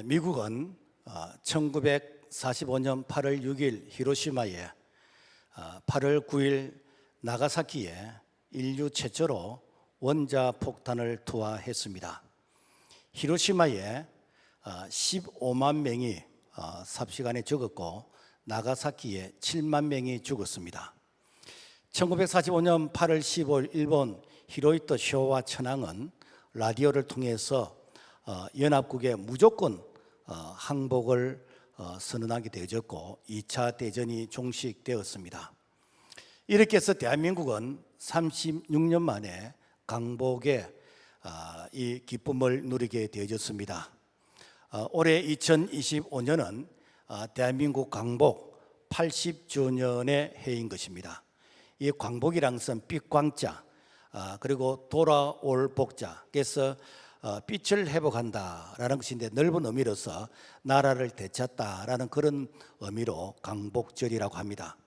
미국은 1945년 8월 6일 히로시마에 8월 9일 나가사키에 인류 최초로 원자폭탄을 투하했습니다. 히로시마에 15만 명이 삽시간에 죽었고 나가사키에 7만 명이 죽었습니다. 1945년 8월 15일 일본 히로히토 쇼와 천황은 라디오를 통해서 연합국의 무조건 항복을 선언하게 되어졌고 2차 대전이 종식되었습니다. 이렇게 해서 대한민국은 36년 만에 강복의 이 기쁨을 누리게 되어졌습니다. 올해 2025년은 대한민국 강복 80주년의 해인 것입니다. 이 광복이란 것은 빛광자 그리고 돌아올 복자, 그래서 빛을 회복한다라는 것인데 넓은 의미로서 나라를 되찾다라는 그런 의미로 강복절이라고 합니다.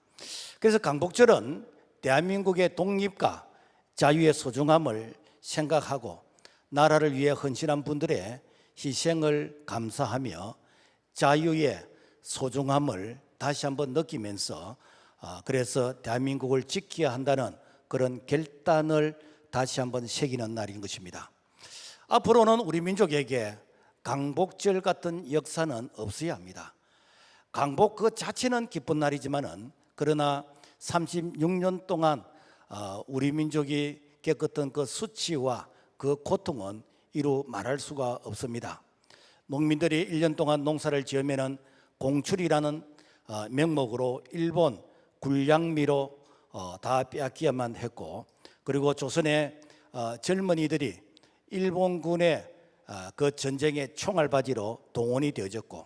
그래서 강복절은 대한민국의 독립과 자유의 소중함을 생각하고 나라를 위해 헌신한 분들의 희생을 감사하며 자유의 소중함을 다시 한번 느끼면서 그래서 대한민국을 지켜야 한다는 그런 결단을 다시 한번 새기는 날인 것입니다. 앞으로는 우리 민족에게 강복절 같은 역사는 없어야 합니다. 강복 그 자체는 기쁜 날이지만은 그러나 36년 동안 우리 민족이 겪었던 그 수치와 그 고통은 이루 말할 수가 없습니다. 농민들이 1년 동안 농사를 지으면은 공출이라는 명목으로 일본 굴량미로 다 빼앗기야만 했고, 그리고 조선의 젊은이들이 일본군의 그 전쟁의 총알바지로 동원이 되어졌고,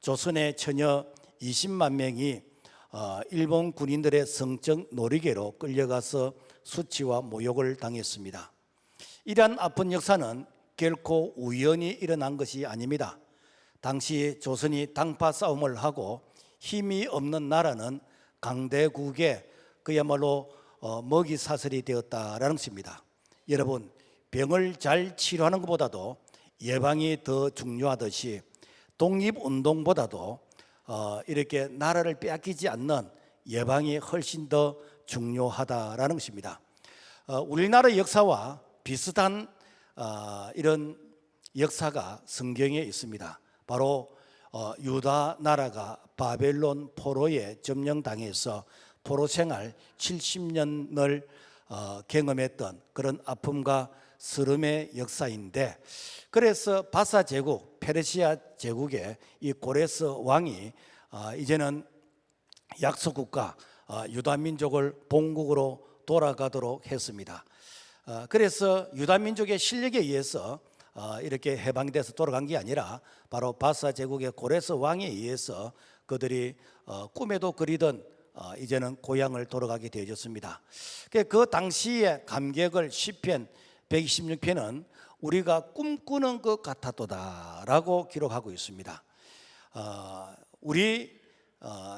조선의 처녀 20만 명이 일본 군인들의 성적 놀이개로 끌려가서 수치와 모욕을 당했습니다. 이러한 아픈 역사는 결코 우연히 일어난 것이 아닙니다. 당시 조선이 당파 싸움을 하고 힘이 없는 나라는 강대국의 그야말로 먹이 사슬이 되었다라는 것입니다. 여러분, 병을 잘 치료하는 것보다도 예방이 더 중요하듯이 독립운동보다도 이렇게 나라를 빼앗기지 않는 예방이 훨씬 더 중요하다라는 것입니다. 우리나라 역사와 비슷한 이런 역사가 성경에 있습니다. 바로 유다 나라가 바벨론 포로에 점령당해서 포로 생활 70년을 경험했던 그런 아픔과 스름의 역사인데, 그래서 바사 제국, 페르시아 제국의 이 고레스 왕이 이제는 약소국가 유다 민족을 본국으로 돌아가도록 했습니다. 그래서 유다 민족의 실력에 의해서 이렇게 해방돼서 돌아간 게 아니라 바로 바사 제국의 고레스 왕에 의해서 그들이 꿈에도 그리던 이제는 고향을 돌아가게 되어졌습니다. 그 당시의 감격을 시편 126편은 우리가 꿈꾸는 것 같았도다라고 기록하고 있습니다. 우리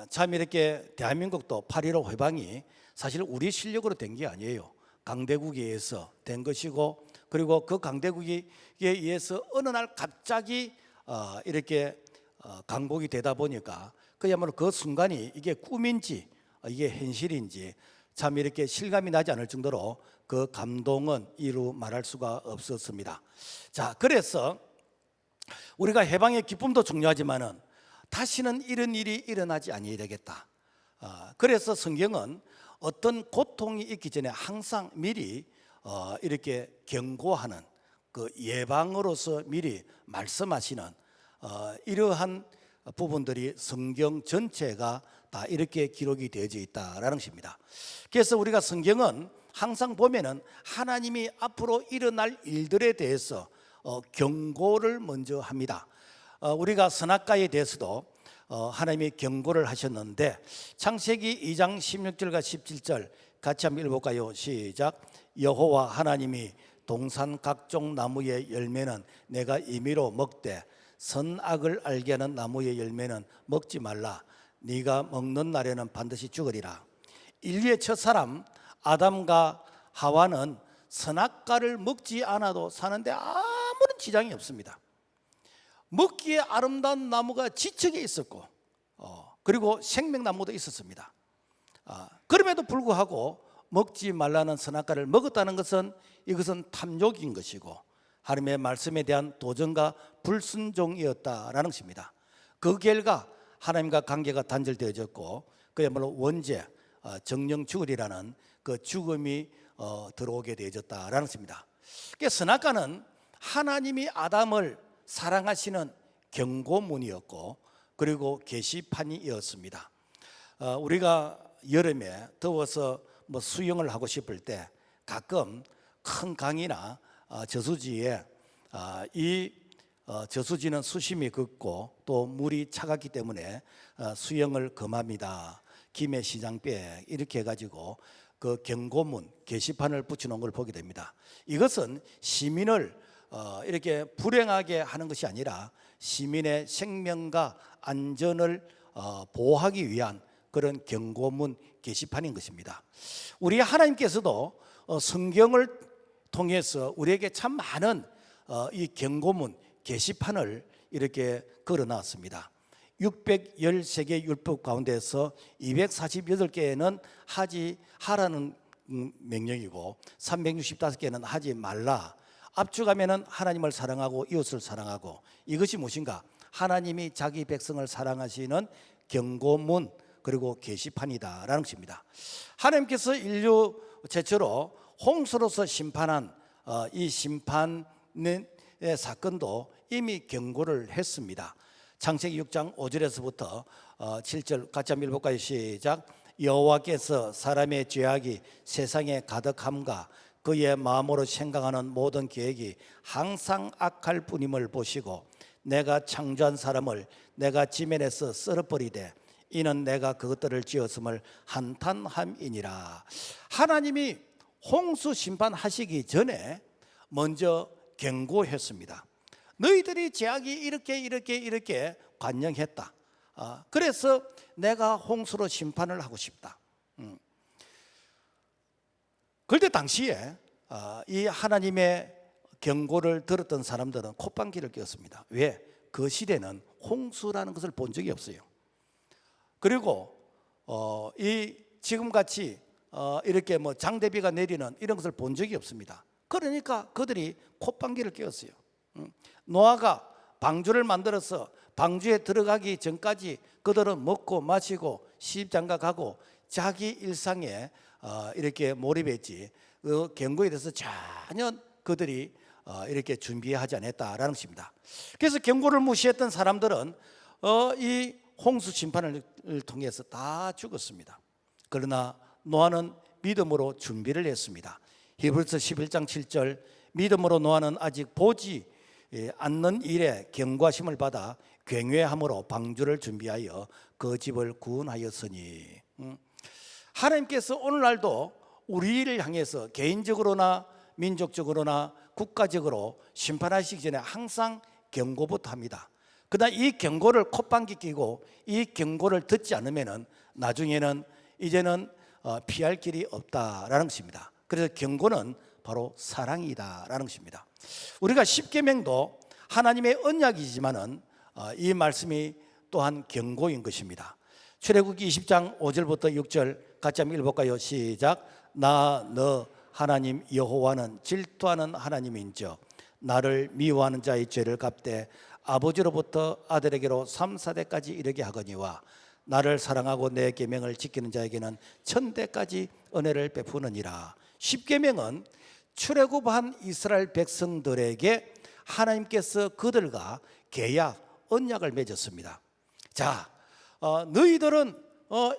참 이렇게 대한민국도 8.15 해방이 사실 우리 실력으로 된 게 아니에요. 강대국에 의해서 된 것이고, 그리고 그 강대국에 의해서 어느 날 갑자기 이렇게 강복이 되다 보니까 그야말로 그 순간이 이게 꿈인지 이게 현실인지 참 이렇게 실감이 나지 않을 정도로 그 감동은 이루 말할 수가 없었습니다. 자, 그래서 우리가 해방의 기쁨도 중요하지만은 다시는 이런 일이 일어나지 아니해야 되겠다. 그래서 성경은 어떤 고통이 있기 전에 항상 미리 이렇게 경고하는 그 예방으로서 미리 말씀하시는 이러한 부분들이 성경 전체가 다 이렇게 기록이 되어져 있다라는 것입니다. 그래서 우리가 성경은 항상 보면은 하나님이 앞으로 일어날 일들에 대해서 경고를 먼저 합니다. 우리가 선악과에 대해서도 하나님이 경고를 하셨는데, 창세기 2장 16절과 17절 같이 한번 읽어볼까요? 시작. 여호와 하나님이 동산 각종 나무의 열매는 내가 임의로 먹되 선악을 알게 하는 나무의 열매는 먹지 말라. 네가 먹는 날에는 반드시 죽으리라. 인류의 첫 사람 아담과 하와는 선악과를 먹지 않아도 사는데 아무런 지장이 없습니다. 먹기에 아름다운 나무가 지척에 있었고 그리고 생명나무도 있었습니다. 그럼에도 불구하고 먹지 말라는 선악과를 먹었다는 것은 이것은 탐욕인 것이고 하나님의 말씀에 대한 도전과 불순종이었다라는 것입니다. 그 결과 하나님과 관계가 단절되어졌고 그야말로 원죄, 정령죽으리라는 그 죽음이 들어오게 되어졌다라는 것입니다. 그러니까 선악과는 하나님이 아담을 사랑하시는 경고문이었고 그리고 게시판이었습니다. 우리가 여름에 더워서 수영을 하고 싶을 때 가끔 큰 강이나 저수지에 이 저수지는 수심이 깊고 또 물이 차갑기 때문에 수영을 금합니다. 김해 시장백 이렇게 해가지고 그 경고문 게시판을 붙여놓은 걸 보게 됩니다. 이것은 시민을 이렇게 불행하게 하는 것이 아니라 시민의 생명과 안전을 보호하기 위한 그런 경고문 게시판인 것입니다. 우리 하나님께서도 성경을 통해서 우리에게 참 많은 이 경고문 게시판을 이렇게 걸어놨습니다. 613개 율법 가운데서 248개는 하라는 명령이고 365개는 하지 말라. 압축하면은 하나님을 사랑하고 이웃을 사랑하고, 이것이 무엇인가? 하나님이 자기 백성을 사랑하시는 경고문 그리고 게시판이다라는 것입니다. 하나님께서 인류 최초로 홍수로서 심판한 이 심판의 사건도 이미 경고를 했습니다. 창세기 6장 5절에서부터 7절 같이 한번 읽어볼까요? 시작. 여호와께서 사람의 죄악이 세상에 가득함과 그의 마음으로 생각하는 모든 계획이 항상 악할 뿐임을 보시고 내가 창조한 사람을 내가 지면에서 썰어버리되 이는 내가 그것들을 지었음을 한탄함이니라. 하나님이 홍수 심판하시기 전에 먼저 경고했습니다. 너희들이 죄악이 이렇게 관영했다. 그래서 내가 홍수로 심판을 하고 싶다. 그런데 당시에 이 하나님의 경고를 들었던 사람들은 콧방귀를 뀌었습니다. 왜? 그 시대는 홍수라는 것을 본 적이 없어요. 그리고 이 지금같이 이렇게 장대비가 내리는 이런 것을 본 적이 없습니다. 그러니까 그들이 콧방귀를 뀌었어요. 노아가 방주를 만들어서 방주에 들어가기 전까지 그들은 먹고 마시고 시집장가가고 자기 일상에 이렇게 몰입했지, 그 경고에 대해서 전혀 그들이 이렇게 준비하지 않았다라는 것입니다. 그래서 경고를 무시했던 사람들은 이 홍수 심판을 통해서 다 죽었습니다. 그러나 노아는 믿음으로 준비를 했습니다. 히브리서 11장 7절, 믿음으로 노아는 아직 보지 않는 일에 경고하심을 받아 굉회함으로 방주를 준비하여 그 집을 구원하였으니. 하나님께서 오늘날도 우리를 향해서 개인적으로나 민족적으로나 국가적으로 심판하시기 전에 항상 경고부터 합니다. 그러나 이 경고를 콧방귀 끼고 이 경고를 듣지 않으면 나중에는 이제는 피할 길이 없다라는 것입니다. 그래서 경고는 바로 사랑이다라는 것입니다. 우리가 십계명도 하나님의 언약이지만은 이 말씀이 또한 경고인 것입니다. 출애굽기 20장 5절부터 6절 같이 한번 읽어볼까요? 시작. 나 너 하나님 여호와는 질투하는 하나님인즉 나를 미워하는 자의 죄를 갚되 아버지로부터 아들에게로 3, 4대까지 이르게 하거니와 나를 사랑하고 내 계명을 지키는 자에게는 1000대까지 은혜를 베푸느니라. 십계명은 출애굽한 이스라엘 백성들에게 하나님께서 그들과 계약, 언약을 맺었습니다. 자, 너희들은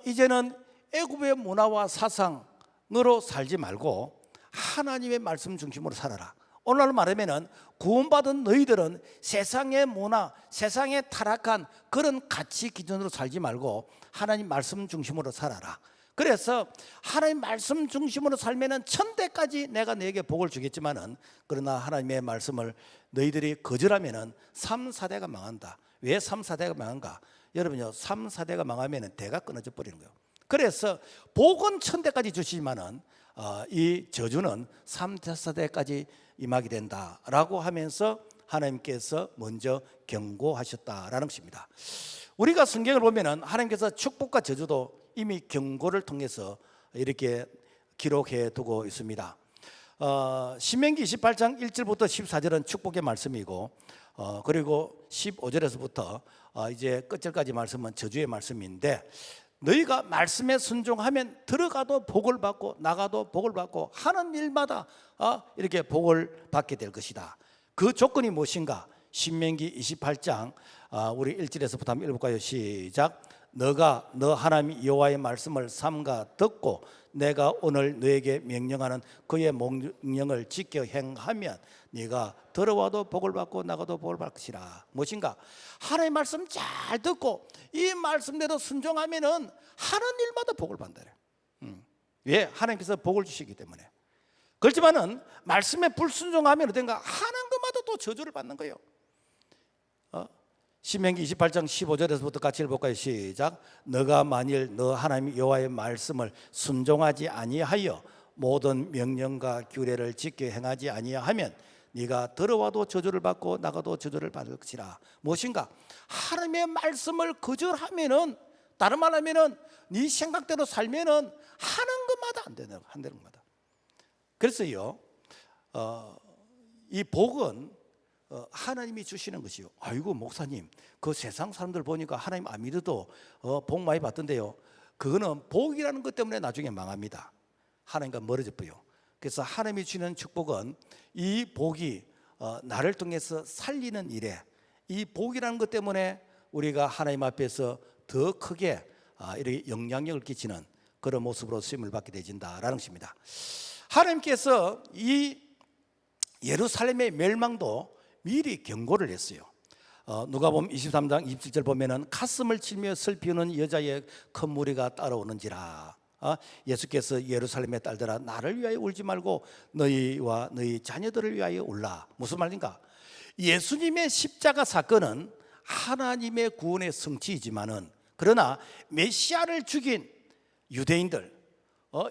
이제는 애굽의 문화와 사상으로 살지 말고 하나님의 말씀 중심으로 살아라. 오늘날 말하면 구원받은 너희들은 세상의 문화, 세상의 타락한 그런 가치 기준으로 살지 말고 하나님 말씀 중심으로 살아라. 그래서 하나님 말씀 중심으로 살면은 1000대까지 내가 너에게 복을 주겠지만은, 그러나 하나님의 말씀을 너희들이 거절하면은 3, 4대가 망한다. 왜 3, 4대가 망한가? 여러분요, 3, 4대가 망하면은 대가 끊어져 버리는 거예요. 그래서 복은 1000대까지 주시지만은 이 저주는 3, 4대까지 임하게 된다라고 하면서 하나님께서 먼저 경고하셨다라는 것입니다. 우리가 성경을 보면은 하나님께서 축복과 저주도 이미 경고를 통해서 이렇게 기록해 두고 있습니다. 신명기 28장 1절부터 14절은 축복의 말씀이고, 그리고 15절에서부터 이제 끝절까지 말씀은 저주의 말씀인데, 너희가 말씀에 순종하면 들어가도 복을 받고 나가도 복을 받고 하는 일마다 이렇게 복을 받게 될 것이다. 그 조건이 무엇인가? 신명기 28장 우리 1절에서부터 한번 읽어볼까요? 시작. 너가 너 하나님 여호와의 말씀을 삼가 듣고 내가 오늘 너에게 명령하는 그의 명령을 지켜 행하면 네가 들어와도 복을 받고 나가도 복을 받을 것이라. 무엇인가? 하나님의 말씀 잘 듣고 이 말씀대로 순종하면은 하는 일마다 복을 받는다. 왜? 하나님께서 복을 주시기 때문에. 그렇지만은 말씀에 불순종하면 어떤가? 하는 것마다 또 저주를 받는 거예요. 신명기 28장 15절에서부터 같이 읽어볼까요? 시작. 너가 만일 너 하나님 여호와의 말씀을 순종하지 아니하여 모든 명령과 규례를 지켜 행하지 아니하면 네가 들어와도 저주를 받고 나가도 저주를 받을 것이라. 무엇인가? 하나님의 말씀을 거절하면은, 다른 말 하면은 네 생각대로 살면은 하는 것마다 안 되는 것마다. 그래서요, 이 복은 하나님이 주시는 것이요. 아이고 목사님, 그 세상 사람들 보니까 하나님 안 믿어도 복 많이 받던데요. 그거는 복이라는 것 때문에 나중에 망합니다. 하나님과 멀어져 버려. 그래서 하나님이 주시는 축복은 이 복이 나를 통해서 살리는 일에, 이 복이라는 것 때문에 우리가 하나님 앞에서 더 크게 이렇게 영향력을 끼치는 그런 모습으로 쓰임을 받게 되진다라는 것입니다. 하나님께서 이 예루살렘의 멸망도 미리 경고를 했어요. 누가복음 23장 27절 보면은 가슴을 치며 슬피우는 여자의 큰 무리가 따라오는지라. 예수께서 예루살렘의 딸들아 나를 위하여 울지 말고 너희와 너희 자녀들을 위하여 울라. 무슨 말인가? 예수님의 십자가 사건은 하나님의 구원의 성취이지만은, 그러나 메시아를 죽인 유대인들,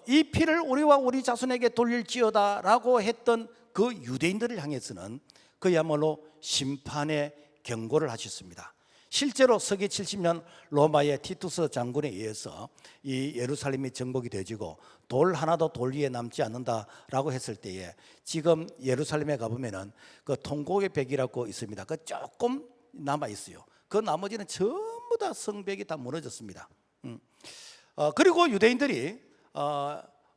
이 피를 우리와 우리 자손에게 돌릴지어다 라고 했던 그 유대인들을 향해서는 그야말로 심판의 경고를 하셨습니다. 실제로 서기 70년 로마의 티투스 장군에 의해서 이 예루살렘이 정복이 되어지고 돌 하나도 돌 위에 남지 않는다라고 했을 때에, 지금 예루살렘에 가보면은 그 통곡의 벽이라고 있습니다. 그 조금 남아 있어요. 그 나머지는 전부 다 성벽이 다 무너졌습니다. 그리고 유대인들이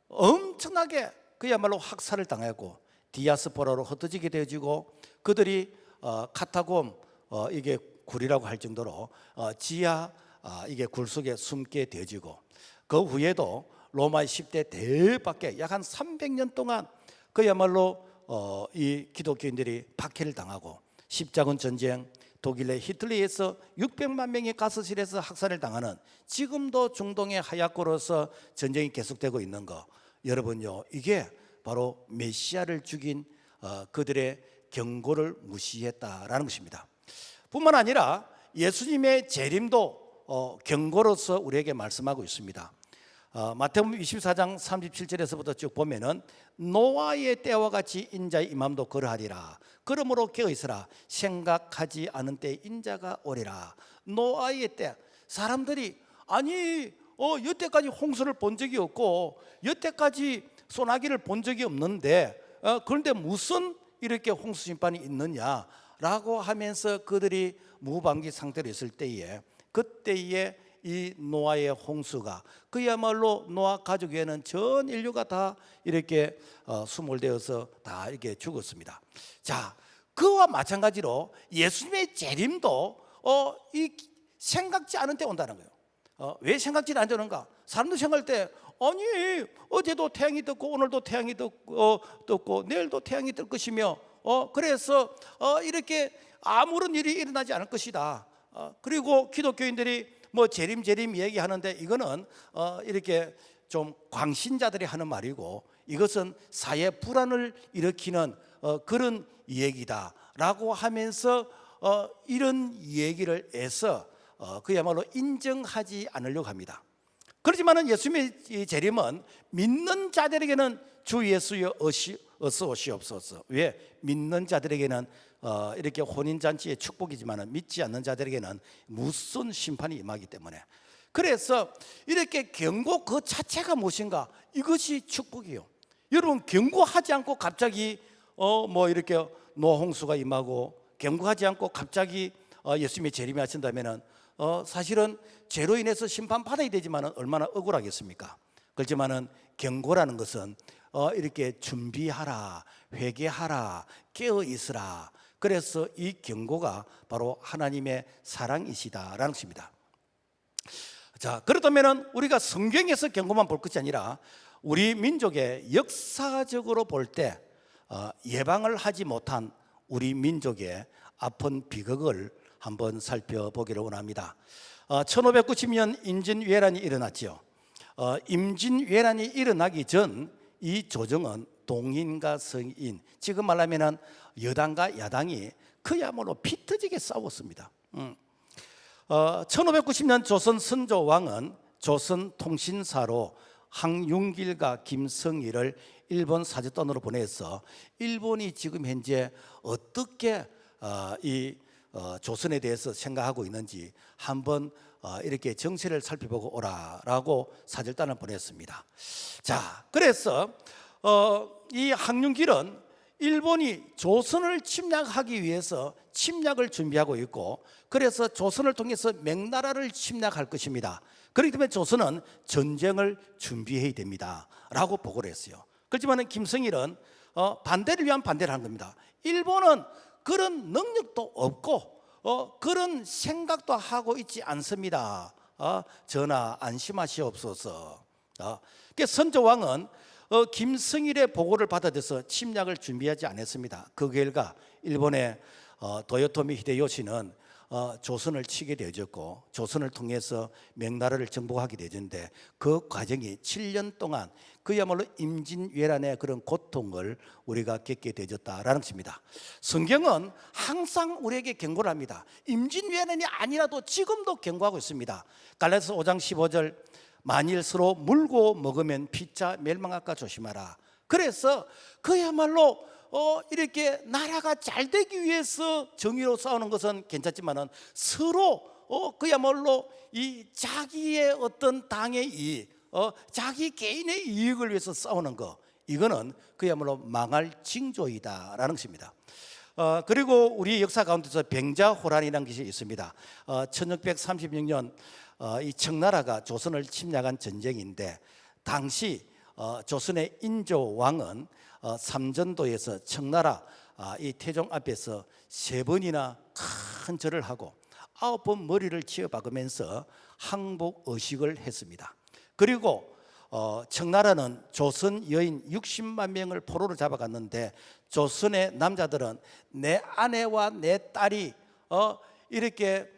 엄청나게 그야말로 학살을 당하고 디아스포라로 흩어지게 되어지고, 그들이 카타곰, 이게 굴이라고 할 정도로 지하 이게 굴 속에 숨게 되어지고, 그 후에도 로마의 10대 대밖에 약 한 300년 동안 그야말로 이 기독교인들이 박해를 당하고, 십자군 전쟁, 독일의 히틀러에서 600만 명이 가스실에서 학살을 당하는, 지금도 중동의 하약고로서 전쟁이 계속되고 있는 거, 여러분요, 이게 바로 메시아를 죽인 그들의 경고를 무시했다라는 것입니다. 뿐만 아니라 예수님의 재림도 경고로서 우리에게 말씀하고 있습니다. 마태복음 24장 37절에서부터 쭉 보면은 노아의 때와 같이 인자의 임함도 그러하리라. 그러므로 깨어있으라. 생각하지 않은 때 인자가 오리라. 노아의 때, 사람들이 아니 여태까지 홍수를 본 적이 없고 여태까지 소나기를 본 적이 없는데 그런데 무슨 이렇게 홍수 심판이 있느냐라고 하면서 그들이 무방비 상태로 있을 때에, 그때에 이 노아의 홍수가 그야말로 노아 가족 외에는 전 인류가 다 이렇게 수몰되어서 다 이렇게 죽었습니다. 자, 그와 마찬가지로 예수님의 재림도 이 생각지 않은 때 온다는 거예요. 왜 생각지 않는가? 사람들 생각할 때 아니 어제도 태양이 떴고 오늘도 태양이 떴고 내일도 태양이 뜰 것이며 그래서 이렇게 아무런 일이 일어나지 않을 것이다. 그리고 기독교인들이 뭐 재림 얘기하는데 이거는 이렇게 좀 광신자들이 하는 말이고, 이것은 사회 불안을 일으키는 그런 얘기다라고 하면서 이런 얘기를 해서 그야말로 인정하지 않으려고 합니다. 그렇지만은 예수님의 재림은 믿는 자들에게는 주 예수의 어서 오시옵소서. 왜? 믿는 자들에게는 이렇게 혼인잔치의 축복이지만 믿지 않는 자들에게는 무슨 심판이 임하기 때문에, 그래서 이렇게 경고 그 자체가 무엇인가? 이것이 축복이요. 여러분, 경고하지 않고 갑자기 뭐 이렇게 노홍수가 임하고, 경고하지 않고 갑자기 예수님이 재림하신다면은 사실은 죄로 인해서 심판받아야 되지만 얼마나 억울하겠습니까? 그렇지만은 경고라는 것은 이렇게 준비하라, 회개하라, 깨어 있으라. 그래서 이 경고가 바로 하나님의 사랑이시다라는 것입니다. 자, 그렇다면은 우리가 성경에서 경고만 볼 것이 아니라 우리 민족의 역사적으로 볼 때 예방을 하지 못한 우리 민족의 아픈 비극을 한번 살펴보기를 원합니다. 1590년 임진왜란이 일어났죠. 임진왜란이 일어나기 전 이 조정은 동인과 성인, 지금 말하면 여당과 야당이 그야말로 피 터지게 싸웠습니다. 1590년 조선 선조왕은 조선 통신사로 항윤길과 김성일을 일본 사절단으로 보내서 일본이 지금 현재 어떻게 이 조선에 대해서 생각하고 있는지 한번 이렇게 정세를 살펴보고 오라라고 사절단을 보냈습니다. 자, 그래서 이 항윤길은 일본이 조선을 침략하기 위해서 침략을 준비하고 있고, 그래서 조선을 통해서 명나라를 침략할 것입니다. 그렇기 때문에 조선은 전쟁을 준비해야 됩니다 라고 보고를 했어요. 그렇지만 김성일은 반대를 위한 반대를 한 겁니다. 일본은 그런 능력도 없고 그런 생각도 하고 있지 않습니다. 전하 안심하시옵소서. 선조왕은 김성일의 보고를 받아들여서 침략을 준비하지 않았습니다. 그 결과 일본의 도요토미 히데요시는 조선을 치게 되어졌고, 조선을 통해서 명나라를 정복하게 되었는데, 그 과정이 7년 동안 그야말로 임진왜란의 그런 고통을 우리가 겪게 되어졌다라는 것입니다. 성경은 항상 우리에게 경고를 합니다. 임진왜란이 아니라도 지금도 경고하고 있습니다. 갈라디아서 5장 15절, 만일 서로 물고 먹으면 피차 멸망할까 조심하라. 그래서 그야말로 이렇게 나라가 잘 되기 위해서 정의로 싸우는 것은 괜찮지만은 서로 그야말로 이 자기의 어떤 당의 이익, 자기 개인의 이익을 위해서 싸우는 거, 이거는 그야말로 망할 징조이다라는 것입니다. 그리고 우리 역사 가운데서 병자호란이라는 것이 있습니다. 1636년 이 청나라가 조선을 침략한 전쟁인데, 당시 조선의 인조왕은 삼전도에서 청나라 이 태종 앞에서 3번이나 큰 절을 하고 9번 머리를 치어박으면서 항복 의식을 했습니다. 그리고 청나라는 조선 여인 60만 명을 포로로 잡아갔는데, 조선의 남자들은 내 아내와 내 딸이 이렇게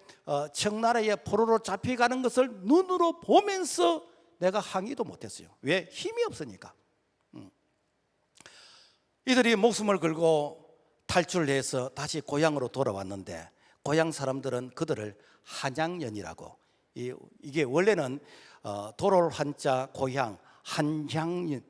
청나라의 포로로 잡혀가는 것을 눈으로 보면서 내가 항의도 못했어요. 왜? 힘이 없으니까. 이들이 목숨을 걸고 탈출을 해서 다시 고향으로 돌아왔는데, 고향 사람들은 그들을 한양년이라고, 이게 원래는 돌아올 한자 고향 한양년인데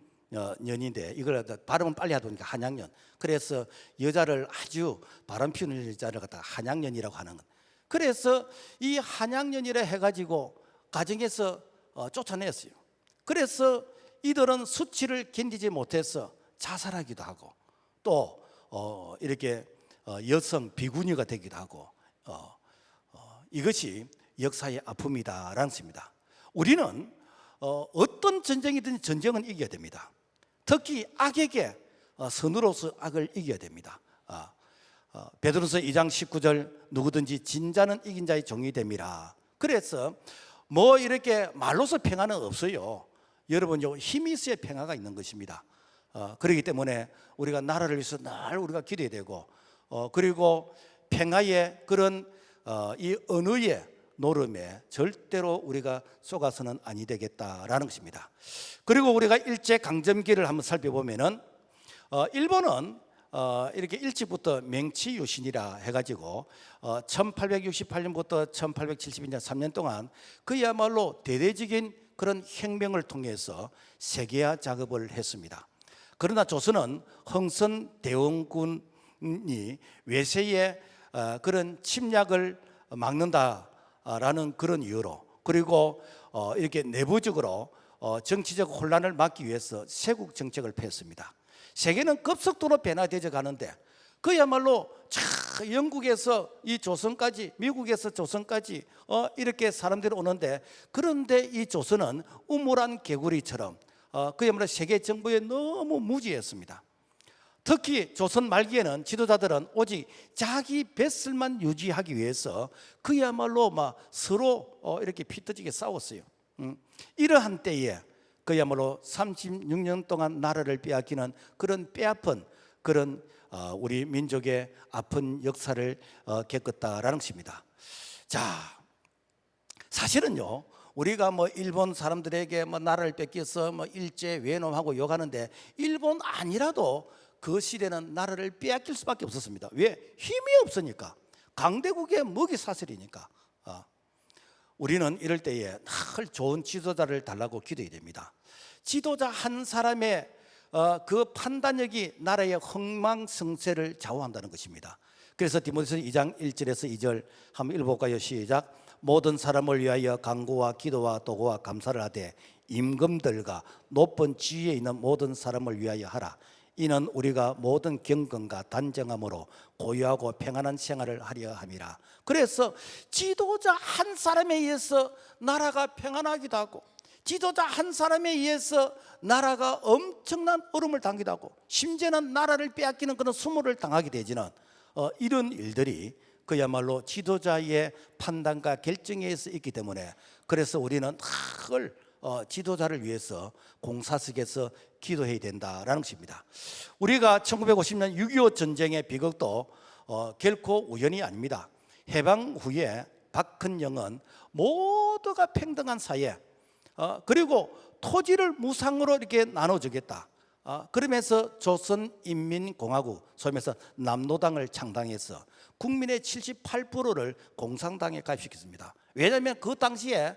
이걸 발음은 빨리 하다 보니까 한양년, 그래서 여자를 아주 바람 피우는 여자를 갖다가 한양년이라고 하는 것. 그래서 이 한양년이라 해가지고 가정에서 쫓아냈어요. 그래서 이들은 수치를 견디지 못해서 자살하기도 하고, 또 이렇게 여성 비구니가 되기도 하고, 이것이 역사의 아픔이다라는 것입니다. 우리는 어떤 전쟁이든 전쟁은 이겨야 됩니다. 특히 악에게 선으로서 악을 이겨야 됩니다. 베드로서 2장 19절, 누구든지 진자는 이긴 자의 종이 됨이라. 그래서 뭐 이렇게 말로서 평화는 없어요. 여러분, 힘이 있어야 평화가 있는 것입니다. 그렇기 때문에 우리가 나라를 위해서 늘 우리가 기도해야 되고, 그리고 평화의 그런 이 언어의 노름에 절대로 우리가 속아서는 아니 되겠다라는 것입니다. 그리고 우리가 일제 강점기를 한번 살펴보면은 일본은 이렇게 일찍부터 맹치유신이라 해가지고 1868년부터 1872년 3년 동안 그야말로 대대적인 그런 혁명을 통해서 세계화 작업을 했습니다. 그러나 조선은 흥선 대원군이 외세의 그런 침략을 막는다라는 그런 이유로, 그리고 이렇게 내부적으로 정치적 혼란을 막기 위해서 세국 정책을 펴었습니다. 세계는 급속도로 변화되어 가는데 그야말로 영국에서 이 조선까지, 미국에서 조선까지 이렇게 사람들이 오는데, 그런데 이 조선은 우물안 개구리처럼 그야말로 세계 정부에 너무 무지했습니다. 특히 조선 말기에는 지도자들은 오직 자기 뱃슬만 유지하기 위해서 그야말로 막 서로 이렇게 피터지게 싸웠어요. 이러한 때에 그야말로 36년 동안 나라를 빼앗기는 그런 빼앗은 그런 우리 민족의 아픈 역사를 겪었다라는 것입니다. 자, 사실은요, 우리가 뭐 일본 사람들에게 뭐 나라를 뺏겨서 뭐 일제 외놈하고 욕하는데, 일본 아니라도 그 시대는 나라를 빼앗길 수밖에 없었습니다. 왜? 힘이 없으니까. 강대국의 먹이 사슬이니까. 우리는 이럴 때에 늘 좋은 지도자를 달라고 기도해야 됩니다. 지도자 한 사람의 그 판단력이 나라의 흥망성쇠를 좌우한다는 것입니다. 그래서 디모데서 2장 1절에서 2절 한번 읽어볼까요? 시작. 모든 사람을 위하여 간구와 기도와 도구와 감사를 하되 임금들과 높은 지위에 있는 모든 사람을 위하여 하라. 이는 우리가 모든 경건과 단정함으로 고요하고 평안한 생활을 하려 함이라. 그래서 지도자 한 사람에 의해서 나라가 평안하기도 하고, 지도자 한 사람에 의해서 나라가 엄청난 어려움을 당기도 하고, 심지어는 나라를 빼앗기는 그런 수모를 당하게 되지는 이런 일들이 그야말로 지도자의 판단과 결정에 의해서 있기 때문에, 그래서 우리는 늘 지도자를 위해서 공사석에서 기도해야 된다라는 것입니다. 우리가 1950년 6.25 전쟁의 비극도 결코 우연이 아닙니다. 해방 후에 박헌영은 모두가 평등한 사회, 그리고 토지를 무상으로 이렇게 나눠주겠다, 그러면서 조선인민공화국, 소위 말해서 남노당을 창당해서 국민의 78%를 공산당에 가입시켰습니다. 왜냐하면 그 당시에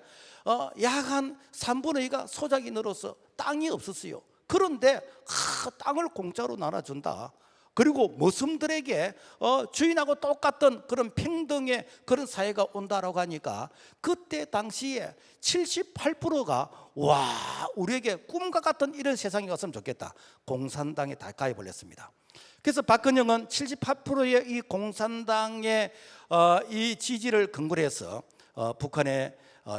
약 한 3분의 2가 소작인으로서 땅이 없었어요. 그런데 땅을 공짜로 나눠준다, 그리고 머슴들에게 주인하고 똑같은 그런 평등의 그런 사회가 온다라고 하니까, 그때 당시에 78%가 와, 우리에게 꿈과 같은 이런 세상이 왔으면 좋겠다, 공산당에 다 가입을 했습니다. 그래서 박헌영은 78%의 이 공산당의 이 지지를 근거로 해서 북한의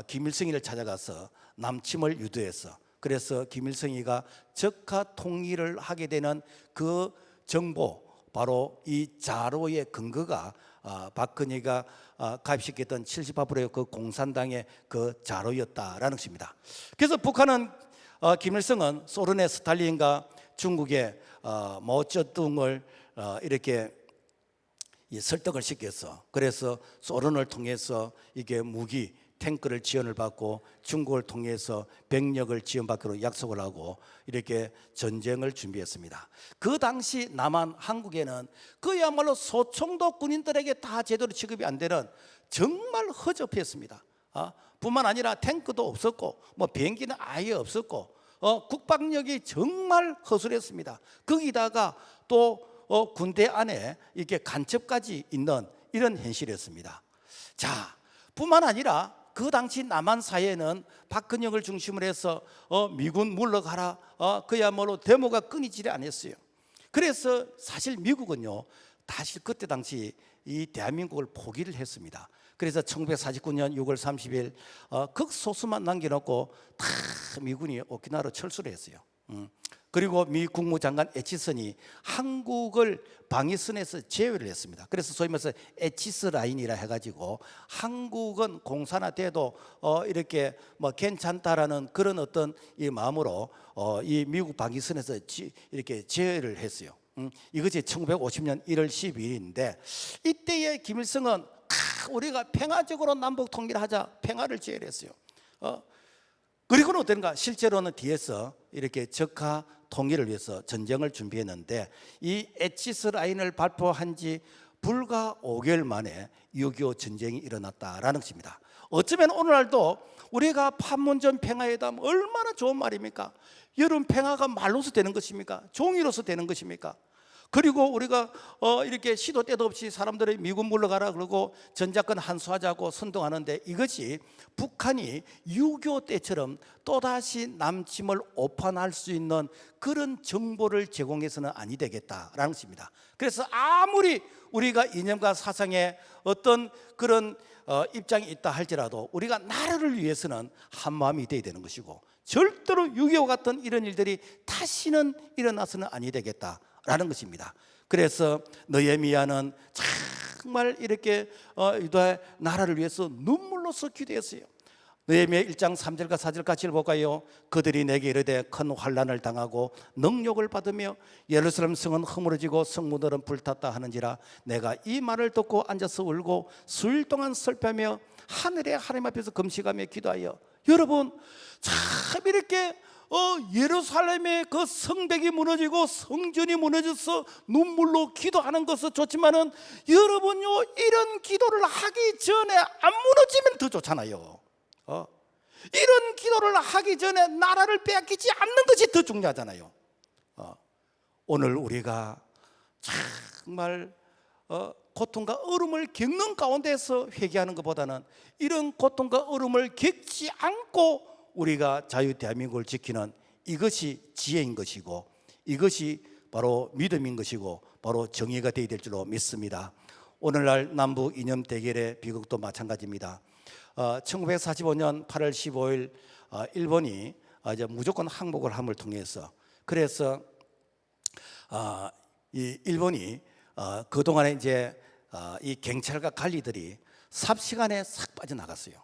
김일성이를 찾아가서 남침을 유도해서, 그래서 김일성이가 적화 통일을 하게 되는 그 정보, 바로 이 자료의 근거가 박헌희가 가입시켰던 78%의 그 공산당의 그 자료였다라는 것입니다. 그래서 북한은 김일성은 소련의 스탈린과 중국의 마오쩌둥을 이렇게 설득을 시켜서, 그래서 소련을 통해서 이게 무기 탱크를 지원을 받고 중국을 통해서 병력을 지원받기로 약속을 하고 이렇게 전쟁을 준비했습니다. 그 당시 남한 한국에는 그야말로 소총도 군인들에게 다 제대로 취급이 안 되는 정말 허접했습니다. 뿐만 아니라 탱크도 없었고 뭐 비행기는 아예 없었고 국방력이 정말 허술했습니다. 거기다가 또 군대 안에 이렇게 간첩까지 있는 이런 현실이었습니다. 자, 뿐만 아니라 그 당시 남한 사회는 박헌영을 중심으로 해서 미군 물러가라, 그야말로 데모가 끊이질 않았어요. 그래서 사실 미국은요, 다시 그때 당시 이 대한민국을 포기를 했습니다. 그래서 1949년 6월 30일 극소수만 남겨놓고 다 미군이 오키나와로 철수를 했어요. 그리고 미 국무장관 에치슨이 한국을 방위선에서 제외를 했습니다. 그래서 소위 말해서 에치스 라인이라 해가지고 한국은 공산화돼도 이렇게 뭐 괜찮다라는 그런 어떤 이 마음으로 이 미국 방위선에서 이렇게 제외를 했어요. 이것이 1950년 1월 12일인데 이때의 김일성은 우리가 평화적으로 남북 통일하자, 평화를 제외했어요. 그리고는 어떤가? 실제로는 뒤에서 이렇게 적화 통일을 위해서 전쟁을 준비했는데, 이 에치스 라인을 발표한 지 불과 5개월 만에 6.25 전쟁이 일어났다라는 것입니다. 어쩌면 오늘날도 우리가 판문점 평화회담 얼마나 좋은 말입니까? 여러분, 평화가 말로서 되는 것입니까? 종이로서 되는 것입니까? 그리고 우리가 이렇게 시도 때도 없이 사람들이 미군 물러가라 그러고 전작권 한수하자고 선동하는데, 이것이 북한이 6.25 때처럼 또다시 남침을 오판할 수 있는 그런 정보를 제공해서는 아니 되겠다라는 것입니다. 그래서 아무리 우리가 이념과 사상에 어떤 그런 입장이 있다 할지라도 우리가 나라를 위해서는 한마음이 되어야 되는 것이고, 절대로 6.25 같은 이런 일들이 다시는 일어나서는 아니 되겠다라는 것입니다. 그래서 느헤미야는 정말 이렇게 유다 나라를 위해서 눈물로써 기도했어요. 느헤미야 1장 3절과 4절 같이 볼까요? 그들이 내게 이르되 큰 환난을 당하고 능욕을 받으며 예루살렘 성은 허물어지고 성문들은 불탔다 하는지라 내가 이 말을 듣고 앉아서 울고 수일 동안 슬퍼하며 하늘의 하나님 앞에서 금식하며 기도하여. 여러분, 참 이렇게 예루살렘의 그 성벽이 무너지고 성전이 무너져서 눈물로 기도하는 것은 좋지만은, 여러분요, 이런 기도를 하기 전에 안 무너지면 더 좋잖아요. 이런 기도를 하기 전에 나라를 빼앗기지 않는 것이 더 중요하잖아요. 오늘 우리가 정말 고통과 어려움을 겪는 가운데서 회개하는 것보다는 이런 고통과 어려움을 겪지 않고 우리가 자유 대한민국을 지키는 이것이 지혜인 것이고, 이것이 바로 믿음인 것이고, 바로 정의가 되어야 될 줄로 믿습니다. 오늘날 남북 이념 대결의 비극도 마찬가지입니다. 1945년 8월 15일 일본이 이제 무조건 항복을 함을 통해서, 그래서 이 일본이 그동안에 이제 이 경찰과 관리들이 삽시간에 싹 빠져나갔어요.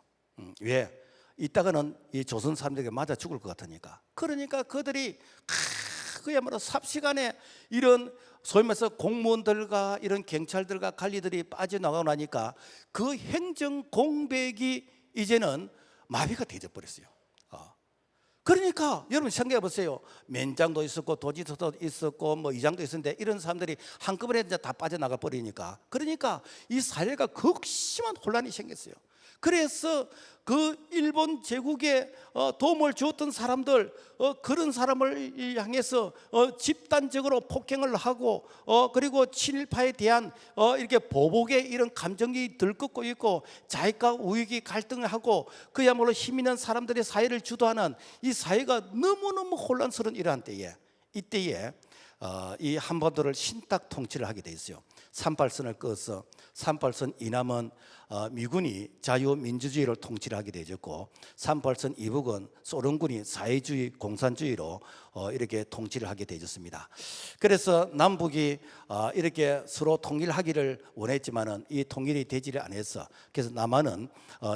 왜? 이따가는 이 조선 사람들에게 맞아 죽을 것 같으니까. 그러니까 그들이 그야말로 삽시간에 이런 소위 말해서 공무원들과 이런 경찰들과 관리들이 빠져나가고 나니까 그 행정 공백이 이제는 마비가 되어 버렸어요. 그러니까 여러분 생각해 보세요. 면장도 있었고 도지사도 있었고 뭐 이장도 있었는데 이런 사람들이 한꺼번에 이제 다 빠져나가 버리니까, 그러니까 이 사회가 극심한 혼란이 생겼어요. 그래서 그 일본 제국에 도움을 주었던 사람들, 그런 사람을 향해서 집단적으로 폭행을 하고 그리고 친일파에 대한 이렇게 보복의 이런 감정이 들끓고 있고, 자익과 우익이 갈등을 하고 그야말로 힘 있는 사람들의 사회를 주도하는 이 사회가 너무너무 혼란스러운 이러한 때에, 이때에 이 한반도를 신딱 통치를 하게 돼 있어요. 38선을 그어서 38선 이남은 미군이 자유민주주의를 통치를 하게 되었고, 38선 이북은 소련군이 사회주의 공산주의로 이렇게 통치를 하게 되었습니다. 그래서 남북이 이렇게 서로 통일하기를 원했지만은 이 통일이 되지를 않았어. 그래서 남한은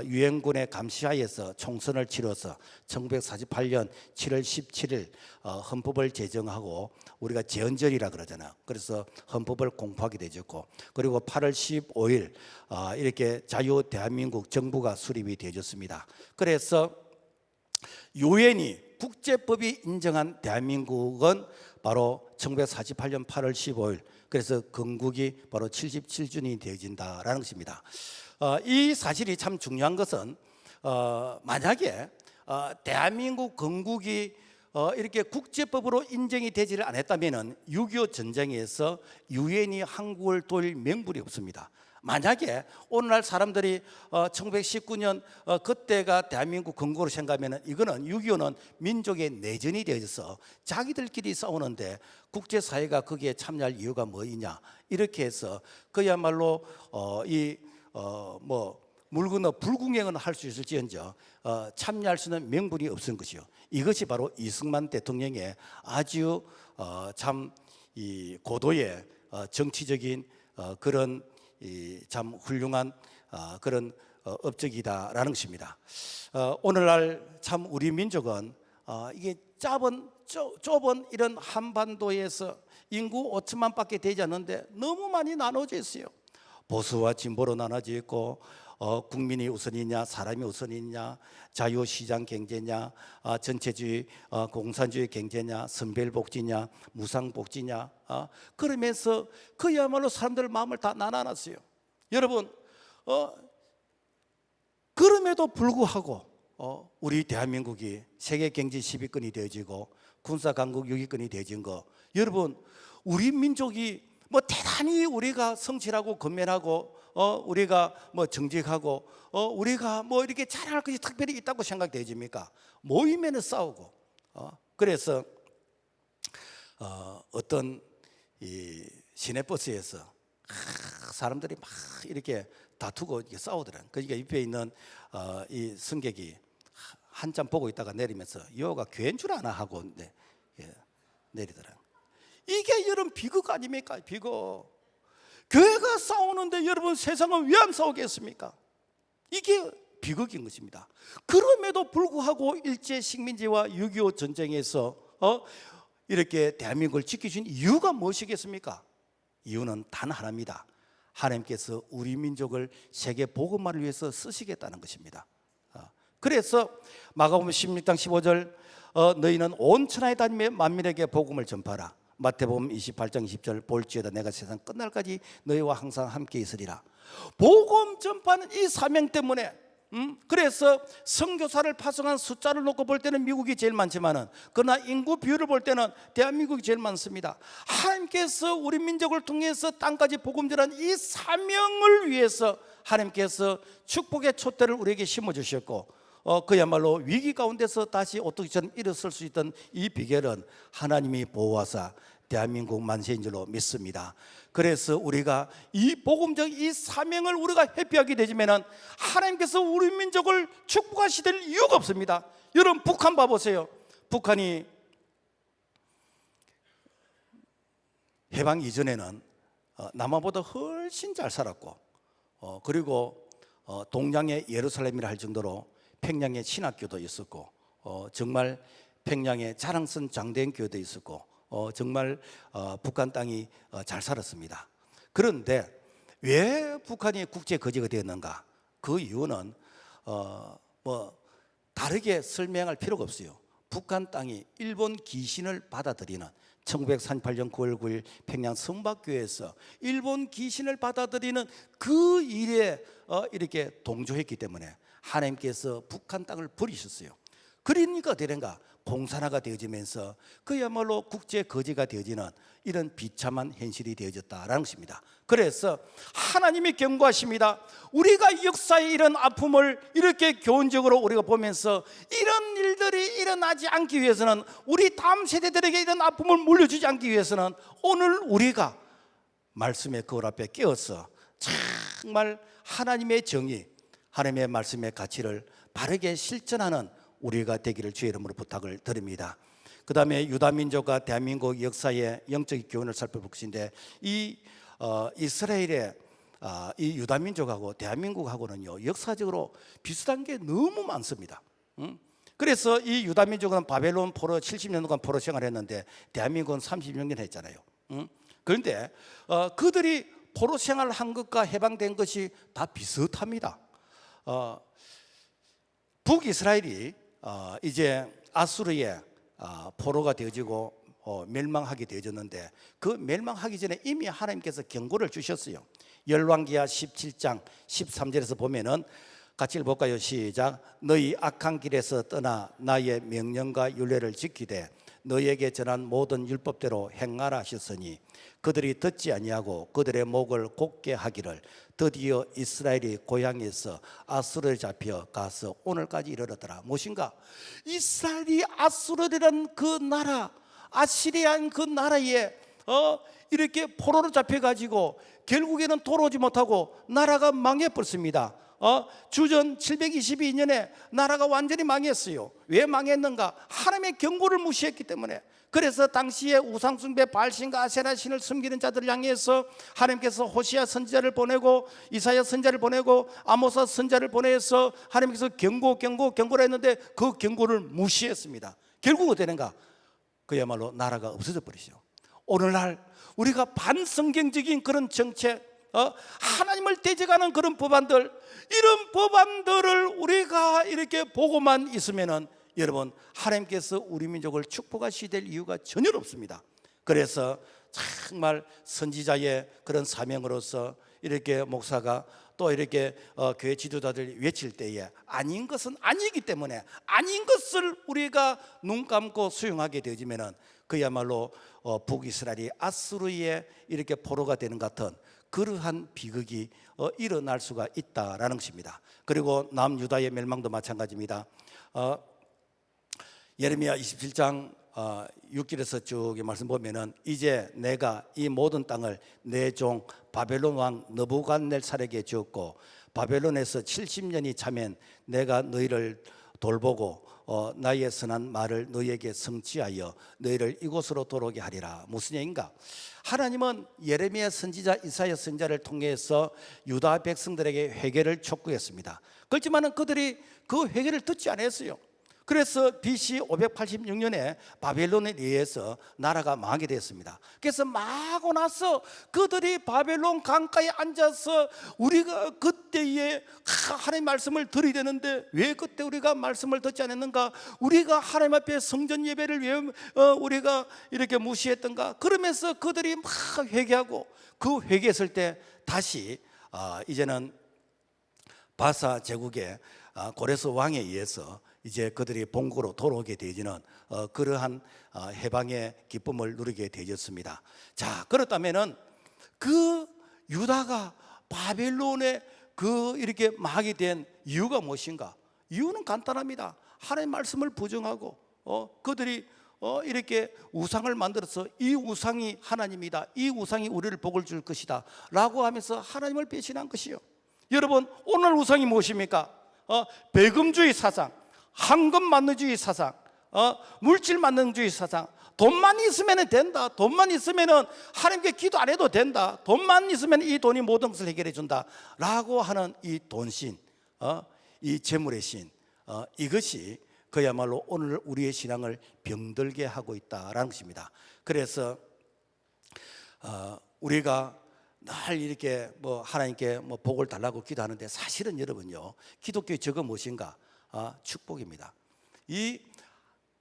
유엔군의 감시하에서 총선을 치러서 1948년 7월 17일 헌법을 제정하고, 우리가 제헌절이라 그러잖아요. 그래서 헌법을 공포하게 되었고, 그리고 8월 15일 이렇게 자유 대한민국 정부가 수립이 되어졌습니다. 그래서 유엔이 국제법이 인정한 대한민국은 바로 1948년 8월 15일, 그래서 건국이 바로 77주년이 되어진다라는 것입니다. 이 사실이 참 중요한 것은 만약에 대한민국 건국이 이렇게 국제법으로 인정이 되지를 않았다면 6.25 전쟁에서 유엔이 한국을 도울 명분이 없습니다. 만약에 오늘날 사람들이 1919년 그때가 대한민국 건국으로 생각하면, 이거는 6.25는 민족의 내전이 되어서 자기들끼리 싸우는데 국제사회가 거기에 참여할 이유가 뭐이냐, 이렇게 해서 그야말로 물 건너 불구경은 할 수 있을지언정 참여할 수 있는 명분이 없은 것이요. 이것이 바로 이승만 대통령의 아주 참 이 고도의 정치적인 그런 참 훌륭한 그런 업적이다라는 것입니다. 오늘날 참 우리 민족은 이게 좁은 이런 한반도에서 인구 5천만밖에 되지 않는데 너무 많이 나눠져 있어요. 보수와 진보로 나눠져 있고, 국민이 우선이냐 사람이 우선이냐, 자유시장 경제냐, 전체주의 공산주의 경제냐, 선별복지냐, 무상복지냐, 그러면서 그야말로 사람들 마음을 다 나눠놨어요. 여러분, 그럼에도 불구하고 우리 대한민국이 세계 경제 10위권이 되어지고 군사 강국 6위권이 되진 거, 여러분 우리 민족이 뭐 대단히 우리가 성실하고 건면하고 우리가 뭐 정직하고 우리가 뭐 이렇게 잘할 것이 특별히 있다고 생각되십니까? 모이면은 싸우고 그래서 어떤 이 시내버스에서 사람들이 막 이렇게 다투고 이렇게 싸우더라고요. 그러니까 옆에 있는 이 승객이 한참 보고 있다가 내리면서 여가 교회인 줄 아나 하고 내리더라고요. 이게 여러분 비극 아닙니까? 비극. 교회가 싸우는데 여러분 세상은 왜 안 싸우겠습니까? 이게 비극인 것입니다. 그럼에도 불구하고 일제 식민지와 6.25 전쟁에서 이렇게 대한민국을 지켜준 이유가 무엇이겠습니까? 이유는 단 하나입니다. 하나님께서 우리 민족을 세계 복음화를 위해서 쓰시겠다는 것입니다. 그래서 마가복음 16장 15절 너희는 온 천하에 다니며 만민에게 복음을 전파하라. 마태복음 28장 20절 볼지어다 내가 세상 끝날까지 너희와 항상 함께 있으리라. 복음 전파는 이 사명 때문에 그래서 선교사를 파송한 숫자를 놓고 볼 때는 미국이 제일 많지만은 그러나 인구 비율을 볼 때는 대한민국이 제일 많습니다. 하나님께서 우리 민족을 통해서 땅까지 복음 전한 이 사명을 위해서 하나님께서 축복의 촛대를 우리에게 심어주셨고 그야말로 위기 가운데서 다시 오토기처럼 일어설 수 있던 이 비결은 하나님이 보호하사 대한민국 만세인 줄로 믿습니다. 그래서 우리가 이 복음적 이 사명을 우리가 회피하게 되지면은 하나님께서 우리 민족을 축복하시될 이유가 없습니다. 여러분 북한 봐보세요. 북한이 해방 이전에는 남한보다 훨씬 잘 살았고 그리고 동양의 예루살렘이라 할 정도로 평양에 신학교도 있었고 정말 평양에 자랑스러운 장대인 교회도 있었고 정말 북한 땅이 잘 살았습니다. 그런데 왜 북한이 국제 거지가 되었는가? 그 이유는 뭐 다르게 설명할 필요가 없어요. 북한 땅이 일본 귀신을 받아들이는 1938년 9월 9일 평양 성박교회에서 일본 귀신을 받아들이는 그 일에 이렇게 동조했기 때문에 하나님께서 북한 땅을 버리셨어요. 그러니까 되는가? 공산화가 되어지면서 그야말로 국제 거지가 되어지는 이런 비참한 현실이 되어졌다라는 것입니다. 그래서 하나님이 경고하십니다. 우리가 역사의 이런 아픔을 이렇게 교훈적으로 우리가 보면서 이런 일들이 일어나지 않기 위해서는 우리 다음 세대들에게 이런 아픔을 물려주지 않기 위해서는 오늘 우리가 말씀의 거울 앞에 깨어서 정말 하나님의 정의, 하나님의 말씀의 가치를 바르게 실천하는 우리가 되기를 주의 이름으로 부탁을 드립니다. 그 다음에 유다민족과 대한민국 역사의 영적 교훈을 살펴볼 것인데 이 이스라엘의 이 유다민족하고 대한민국하고는요 역사적으로 비슷한 게 너무 많습니다. 그래서 이 유다민족은 바벨론 포로 70년간 포로 생활했는데 대한민국은 36년 했잖아요. 그런데 그들이 포로 생활한 것과 해방된 것이 다 비슷합니다. 북이스라엘이 이제 아수르의 포로가 되어지고 멸망하게 되어졌는데 그 멸망하기 전에 이미 하나님께서 경고를 주셨어요. 열왕기하 17장 13절에서 보면은 같이 읽어볼까요? 시작. 너희 악한 길에서 떠나 나의 명령과 율례를 지키되 너희에게 전한 모든 율법대로 행하라 하셨으니 그들이 듣지 아니하고 그들의 목을 곧게 하기를 드디어 이스라엘이 고향에서 아수르에 잡혀 가서 오늘까지 이르렀더라. 무엇인가? 이스라엘이 아수르라는 그 나라, 아시리안 그 나라에 이렇게 포로로 잡혀가지고 결국에는 돌아오지 못하고 나라가 망해버렸습니다. 주전 722년에 나라가 완전히 망했어요. 왜 망했는가? 하나님의 경고를 무시했기 때문에. 그래서 당시에 우상숭배 바알신과 아세라 신을 섬기는 자들을 향해서 하나님께서 호시아 선지자를 보내고 이사야 선지자를 보내고 아모스 선지자를 보내서 하나님께서 경고를 했는데 그 경고를 무시했습니다. 결국 어떻게 되는가? 그야말로 나라가 없어져 버리죠. 오늘날 우리가 반성경적인 그런 정책, 하나님을 대적하는 그런 법안들, 이런 법안들을 우리가 이렇게 보고만 있으면은 여러분 하나님께서 우리 민족을 축복하시게 될 이유가 전혀 없습니다. 그래서 정말 선지자의 그런 사명으로서 이렇게 목사가 또 이렇게 교회 지도자들이 외칠 때에 아닌 것은 아니기 때문에 아닌 것을 우리가 눈 감고 수용하게 되어지면은 그야말로 북이스라엘이 아수르의 이렇게 포로가 되는 같은 그러한 비극이 일어날 수가 있다라는 것입니다. 그리고 남유다의 멸망도 마찬가지입니다. 예레미야 27장 6절에서 쭉 말씀 보면은 이제 내가 이 모든 땅을 내 종 바벨론 왕 느부갓네살에게 주었고 바벨론에서 70년이 차면 내가 너희를 돌보고 나의 선한 말을 너희에게 성취하여 너희를 이곳으로 돌아오게 하리라. 무슨 얘기인가? 하나님은 예레미야 선지자 이사야 선지자를 통해서 유다 백성들에게 회개를 촉구했습니다. 그렇지만 그들이 그 회개를 듣지 않았어요. 그래서 BC 586년에 바벨론에 의해서 나라가 망하게 됐습니다. 그래서 망하고 나서 그들이 바벨론 강가에 앉아서 우리가 그때에 하나님의 말씀을 들어야 되는데 왜 그때 우리가 말씀을 듣지 않았는가? 우리가 하나님 앞에 성전 예배를 왜 우리가 이렇게 무시했던가? 그러면서 그들이 막 회개하고 그 회개했을 때 다시 이제는 바사 제국의 고레스 왕에 의해서 이제 그들이 본국으로 돌아오게 되어지는 그러한 해방의 기쁨을 누리게 되었습니다. 자, 그렇다면은 그 유다가 바벨론에 이렇게 망하게 된 이유가 무엇인가? 이유는 간단합니다. 하나님의 말씀을 부정하고 그들이 이렇게 우상을 만들어서 이 우상이 하나님이다, 이 우상이 우리를 복을 줄 것이다 라고 하면서 하나님을 배신한 것이요. 여러분, 오늘 우상이 무엇입니까? 배금주의 사상, 황금만능주의 사상, 물질만능주의 사상. 돈만 있으면 된다. 돈만 있으면 하나님께 기도 안 해도 된다. 돈만 있으면 이 돈이 모든 것을 해결해 준다 라고 하는 이 돈신, 이 재물의 신, 이것이 그야말로 오늘 우리의 신앙을 병들게 하고 있다라는 것입니다. 그래서 우리가 늘 이렇게 하나님께 복을 달라고 기도하는데 사실은 여러분요, 기독교의 저거 무엇인가? 축복입니다. 이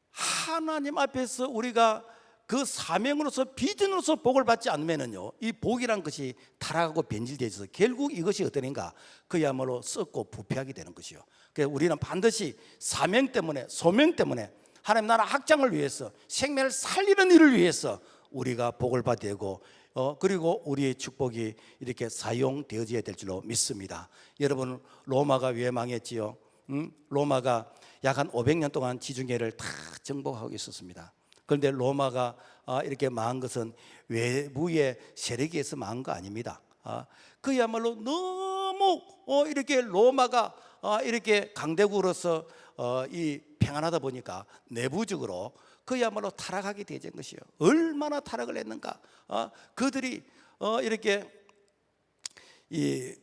하나님 앞에서 우리가 그 사명으로서 비전으로서 복을 받지 않으면요, 이 복이란 것이 타락하고 변질되어서 결국 이것이 어떠는가? 그야말로 썩고 부패하게 되는 것이요. 그래서 우리는 반드시 사명 때문에, 소명 때문에 하나님 나라 확장을 위해서, 생명을 살리는 일을 위해서 우리가 복을 받아야 되고 그리고 우리의 축복이 이렇게 사용되어져야 될 줄로 믿습니다. 여러분, 로마가 왜 망했지요? 로마가 약 한 500년 동안 지중해를 다 정복하고 있었습니다. 그런데 로마가 이렇게 망한 것은 외부의 세력에 의해서 망한 거 아닙니다. 그야말로 너무 이렇게 로마가 이렇게 강대국으로서 이 평안하다 보니까 내부적으로 그야말로 타락하게 되는 것이요. 얼마나 타락을 했는가? 그들이 이렇게 이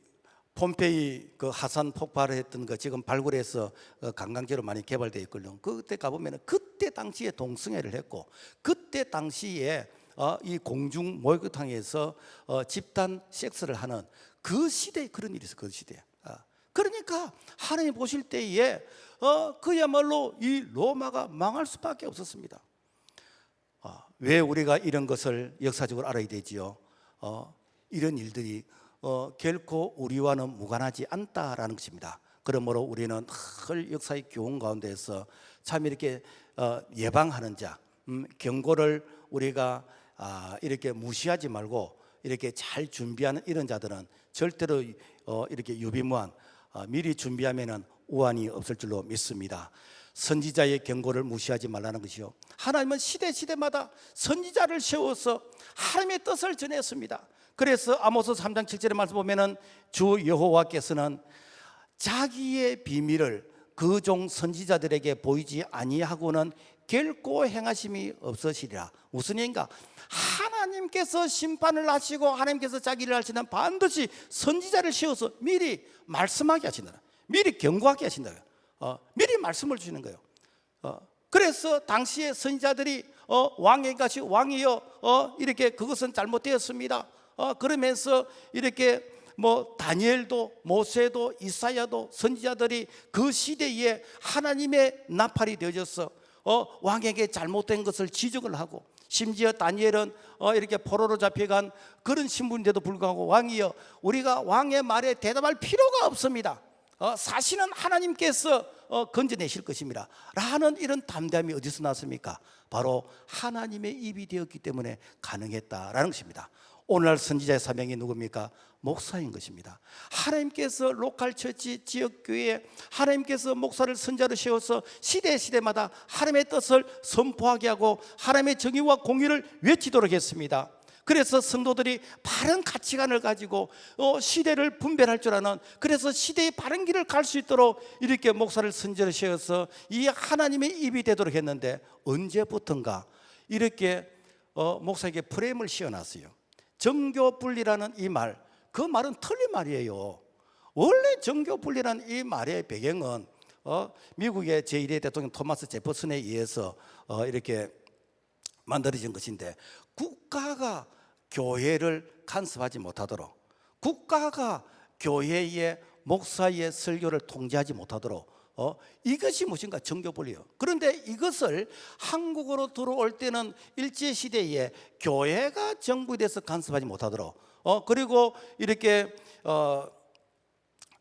폼페이 그 화산 폭발을 했던 거 지금 발굴해서 관광지로 많이 개발되어 있거든요. 그때 가보면 그때 당시에 동성애를 했고 그때 당시에 이 공중 목욕탕에서 집단 섹스를 하는 그 시대에 그런 일이 있어요. 그 시대에. 그러니까 하나님 보실 때에 그야말로 이 로마가 망할 수밖에 없었습니다. 왜 우리가 이런 것을 역사적으로 알아야 되지요? 이런 일들이 결코 우리와는 무관하지 않다라는 것입니다. 그러므로 우리는 늘 역사의 교훈 가운데서 참 이렇게 예방하는 자, 경고를 우리가 이렇게 무시하지 말고 이렇게 잘 준비하는 이런 자들은 절대로 이렇게 유비무한 미리 준비하면은 우환이 없을 줄로 믿습니다. 선지자의 경고를 무시하지 말라는 것이요. 하나님은 시대마다 선지자를 세워서 하나님의 뜻을 전했습니다. 그래서 아모스 3장 7절의 말씀 보면은 주 여호와께서는 자기의 비밀을 그 종 선지자들에게 보이지 아니하고는 결코 행하심이 없으시리라. 무슨 얘기인가? 하나님께서 심판을 하시고 하나님께서 자기를 하시는 반드시 선지자를 세워서 미리 말씀하게 하신다. 미리 경고하게 하신다. 미리 말씀을 주시는 거예요. 그래서 당시에 선지자들이 왕의 것이 왕이여 이렇게 그것은 잘못되었습니다. 그러면서 이렇게 다니엘도 모세도 이사야도 선지자들이 그 시대에 하나님의 나팔이 되어져서 왕에게 잘못된 것을 지적을 하고 심지어 다니엘은 이렇게 포로로 잡혀간 그런 신분인데도 불구하고 왕이여 우리가 왕의 말에 대답할 필요가 없습니다. 사실은 하나님께서 건져내실 것입니다 라는 이런 담대함이 어디서 났습니까? 바로 하나님의 입이 되었기 때문에 가능했다라는 것입니다. 오늘날 선지자의 사명이 누굽니까? 목사인 것입니다. 하나님께서 로컬 처치 지역교회에 하나님께서 목사를 선자로 세워서 시대마다 하나님의 뜻을 선포하게 하고 하나님의 정의와 공의를 외치도록 했습니다. 그래서 성도들이 바른 가치관을 가지고 시대를 분별할 줄 아는, 그래서 시대의 바른 길을 갈 수 있도록 이렇게 목사를 선자로 세워서 이 하나님의 입이 되도록 했는데, 언제부턴가 이렇게 목사에게 프레임을 씌워놨어요. 정교분리라는 이 말, 그 말은 틀린 말이에요. 원래 정교분리라는 이 말의 배경은 미국의 제1회 대통령 토마스 제퍼슨에 의해서 이렇게 만들어진 것인데, 국가가 교회를 간섭하지 못하도록, 국가가 교회의 목사의 설교를 통제하지 못하도록, 이것이 무엇인가? 정교분리요. 그런데 이것을 한국으로 들어올 때는 일제시대에 교회가 정부에 대해서 간섭하지 못하도록, 그리고 이렇게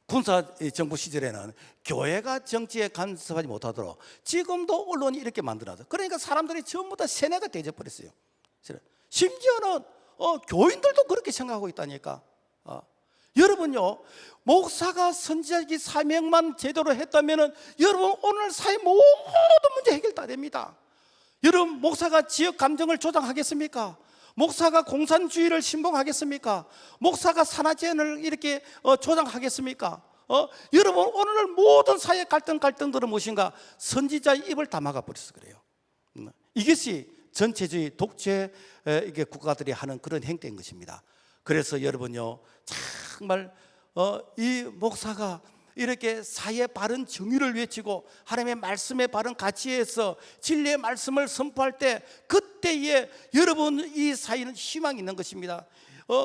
군사 정부 시절에는 교회가 정치에 간섭하지 못하도록 지금도 언론이 이렇게 만들어놨어요. 그러니까 사람들이 전부 다 세뇌가 되어버렸어요. 심지어는 교인들도 그렇게 생각하고 있다니까. 여러분요, 목사가 선지자기 사명만 제대로 했다면 여러분 오늘 사회 모든 문제 해결 다 됩니다. 여러분, 목사가 지역 감정을 조장하겠습니까? 목사가 공산주의를 신봉하겠습니까? 목사가 산화제한을 이렇게 조장하겠습니까? 여러분, 오늘날 모든 사회 갈등들은 무엇인가? 선지자의 입을 다 막아버려서 그래요. 이것이 전체주의 독재 이게 국가들이 하는 그런 행태인 것입니다. 그래서 여러분요, 정말 이 목사가 이렇게 사회의 바른 정의를 외치고 하나님의 말씀의 바른 가치에서 진리의 말씀을 선포할 때, 그때에 여러분 이 사회는 희망이 있는 것입니다.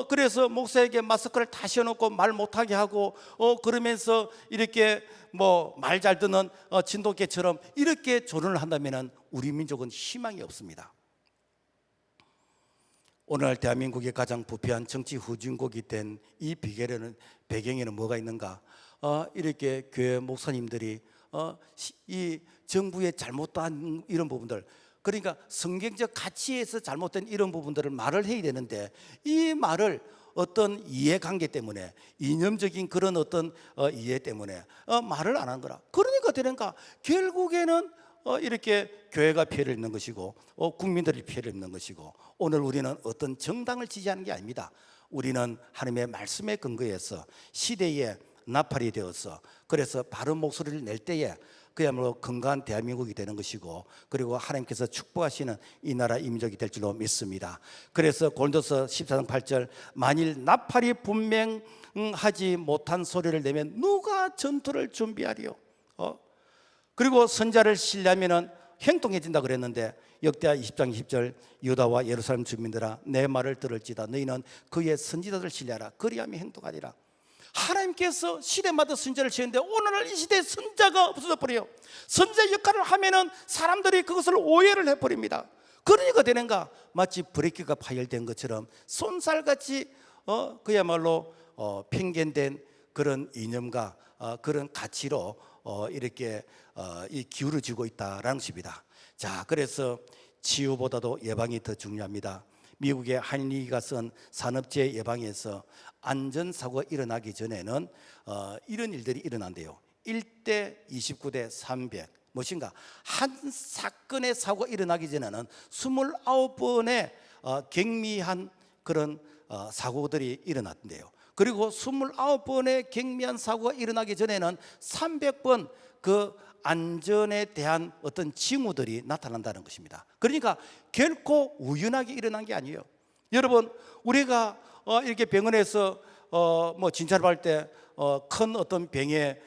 그래서 목사에게 마스크를 다 씌워놓고 말 못하게 하고 그러면서 이렇게 뭐 말 잘 듣는 진돗개처럼 이렇게 조련을 한다면 우리 민족은 희망이 없습니다. 오늘날 대한민국의 가장 부패한 정치 후진국이 된 이 배경에는 뭐가 있는가? 이렇게 교회 목사님들이 이 정부의 잘못한 이런 부분들, 그러니까 성경적 가치에서 잘못된 이런 부분들을 말을 해야 되는데, 이 말을 어떤 이해관계 때문에, 이념적인 그런 어떤 이해 때문에 말을 안 한 거라. 그러니까 되는가? 결국에는 이렇게 교회가 피해를 입는 것이고 국민들이 피해를 입는 것이고, 오늘 우리는 어떤 정당을 지지하는 게 아닙니다. 우리는 하나님의 말씀에 근거해서 시대에 나팔이 되어서, 그래서 바른 목소리를 낼 때에 그야말로 건강한 대한민국이 되는 것이고, 그리고 하나님께서 축복하시는 이 나라 이 민족이 될 줄로 믿습니다. 그래서 고린도서 14장 8절, 만일 나팔이 분명하지 못한 소리를 내면 누가 전투를 준비하리요? 그리고 선자를 신뢰하면 행동해진다 그랬는데, 역대하 20장 20절, 유다와 예루살렘 주민들아 내 말을 들을지다. 너희는 그의 선지자들을 신뢰하라. 그리하면 행동하리라. 하나님께서 시대마다 선자를 지었는데 오늘날 이 시대에 선자가 없어져 버려요. 선자 역할을 하면은 사람들이 그것을 오해를 해버립니다. 그러니까 되는가? 마치 브레이크가 파열된 것처럼 손살같이 그야말로 편견된 그런 이념과 그런 가치로 이렇게 기울어지고 있다라는 것입니다. 자, 그래서 치유보다도 예방이 더 중요합니다. 미국의 한리가 쓴 산업재해 예방에서 안전사고가 일어나기 전에는 이런 일들이 일어난대요. 1대 29대 300, 무엇인가? 한 사건의 사고가 일어나기 전에는 29번의 경미한 그런 사고들이 일어났는데요. 그리고 29번의 경미한 사고가 일어나기 전에는 300번 그 안전에 대한 어떤 징후들이 나타난다는 것입니다. 그러니까 결코 우연하게 일어난 게 아니에요. 여러분, 우리가 이렇게 병원에서 뭐 진찰을 받을 때 큰 어떤 병의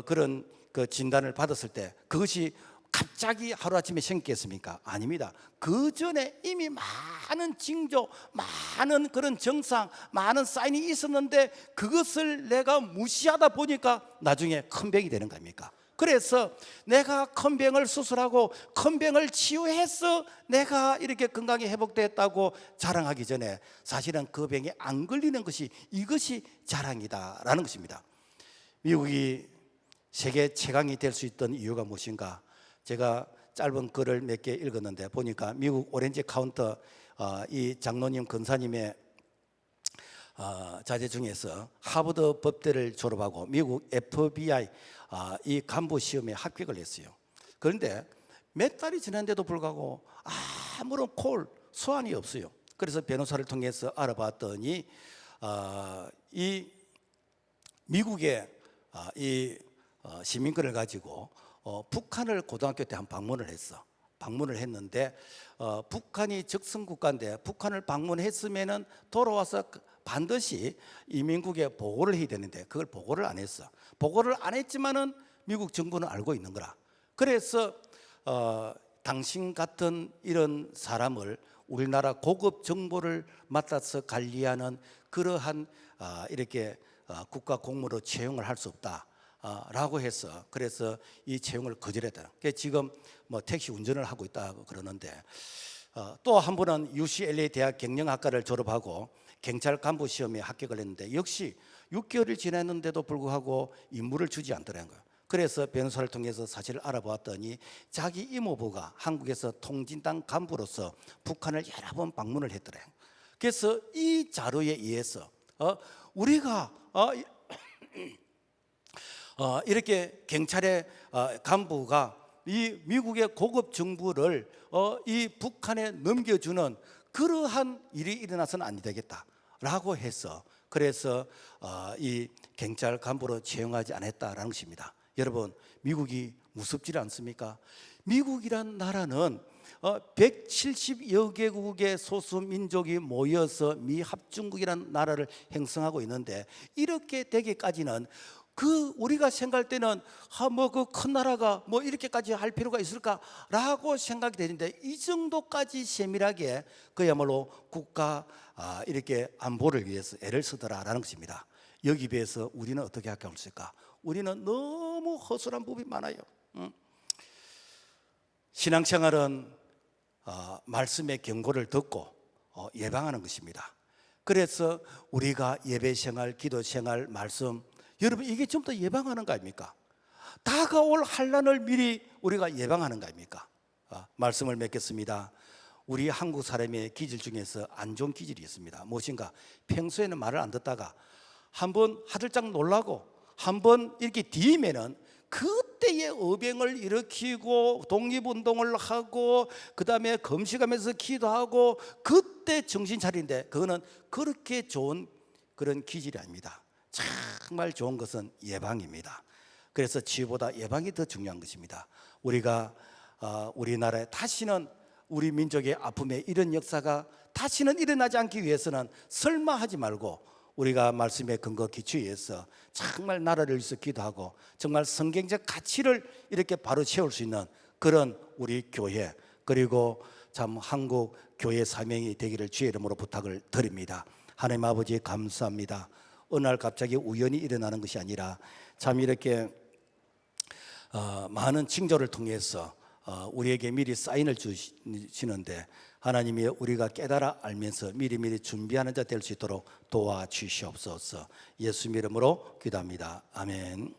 그런 그 진단을 받았을 때 그것이 갑자기 하루아침에 생겼습니까? 아닙니다. 그 전에 이미 많은 징조, 많은 그런 증상, 많은 사인이 있었는데 그것을 내가 무시하다 보니까 나중에 큰 병이 되는 겁니까? 그래서 내가 큰 병을 수술하고 큰 병을 치유해서 내가 이렇게 건강이 회복됐다고 자랑하기 전에 사실은 그 병에 안 걸리는 것이, 이것이 자랑이다라는 것입니다. 미국이 세계 최강이 될 수 있던 이유가 무엇인가? 제가 짧은 글을 몇 개 읽었는데 보니까 미국 오렌지 카운터 이 장로님 권사님의 자제 중에서 하버드 법대를 졸업하고 미국 FBI 이 간부 시험에 합격을 했어요. 그런데 몇 달이 지났는데도 불구하고 아무런 소환이 없어요. 그래서 변호사를 통해서 알아봤더니 이 미국의 이 시민권을 가지고 북한을 고등학교 때 한 방문을 했는데 북한이 적성국가인데 북한을 방문했으면은 돌아와서 반드시 이민국에 보고를 해야 되는데 그걸 보고를 안 했어. 보고를 안 했지만은 미국 정부는 알고 있는 거라. 그래서 당신 같은 이런 사람을 우리나라 고급 정보를 맡아서 관리하는 그러한 이렇게 국가 공무로 채용을 할 수 없다. 라고 해서 그래서 이 채용을 거절했다. 그래서 지금 뭐 택시 운전을 하고 있다고 그러는데 또 한 분은 UCLA 대학 경영학과를 졸업하고 경찰 간부 시험에 합격을 했는데 역시 6개월이 지났는데도 불구하고 임무를 주지 않더라는 거예요. 그래서 변호사를 통해서 사실을 알아보았더니 자기 이모부가 한국에서 통진당 간부로서 북한을 여러 번 방문을 했더래요. 그래서 이 자료에 의해서 우리가 이렇게 경찰의 간부가 이 미국의 고급 정보를 이 북한에 넘겨주는 그러한 일이 일어나서는 안 되겠다라고 해서 그래서 이 경찰 간부로 채용하지 않았다라는 것입니다. 여러분, 미국이 무섭지 않습니까? 미국이란 나라는 170여 개국의 소수 민족이 모여서 미합중국이라는 나라를 형성하고 있는데 이렇게 되기까지는 우리가 생각할 때는 뭐 그 큰 나라가 뭐 이렇게까지 할 필요가 있을까라고 생각이 되는데 이 정도까지 세밀하게 그야말로 국가 이렇게 안보를 위해서 애를 쓰더라라는 것입니다. 여기 비해서 우리는 어떻게 할까 없을까? 우리는 너무 허술한 부분이 많아요. 신앙생활은 말씀의 경고를 듣고 예방하는 것입니다. 그래서 우리가 예배생활, 기도생활, 말씀, 여러분 이게 좀 더 예방하는 거 아닙니까? 다가올 환난을 미리 우리가 예방하는 거 아닙니까? 말씀을 맺겠습니다. 우리 한국 사람의 기질 중에서 안 좋은 기질이 있습니다. 무엇인가? 평소에는 말을 안 듣다가 한번 화들짝 놀라고 한번 이렇게 뒤면은 그때의 어병을 일으키고 독립운동을 하고 그 다음에 금식하면서 기도하고 그때 정신 차리는데 그거는 그렇게 좋은 그런 기질이 아닙니다. 정말 좋은 것은 예방입니다. 그래서 치유보다 예방이 더 중요한 것입니다. 우리가 우리나라에 다시는 우리 민족의 아픔에 이런 역사가 다시는 일어나지 않기 위해서는 설마 하지 말고 우리가 말씀의 근거 기초에 의해서 정말 나라를 위해서 기도하고 정말 성경적 가치를 이렇게 바로 세울 수 있는 그런 우리 교회 그리고 참 한국 교회 사명이 되기를 주의 이름으로 부탁을 드립니다. 하나님 아버지 감사합니다. 어느 날 갑자기 우연히 일어나는 것이 아니라 참 이렇게 많은 징조를 통해서 우리에게 미리 사인을 주시는데 하나님이 우리가 깨달아 알면서 미리미리 준비하는 자 될 수 있도록 도와주시옵소서. 예수 이름으로 기도합니다. 아멘.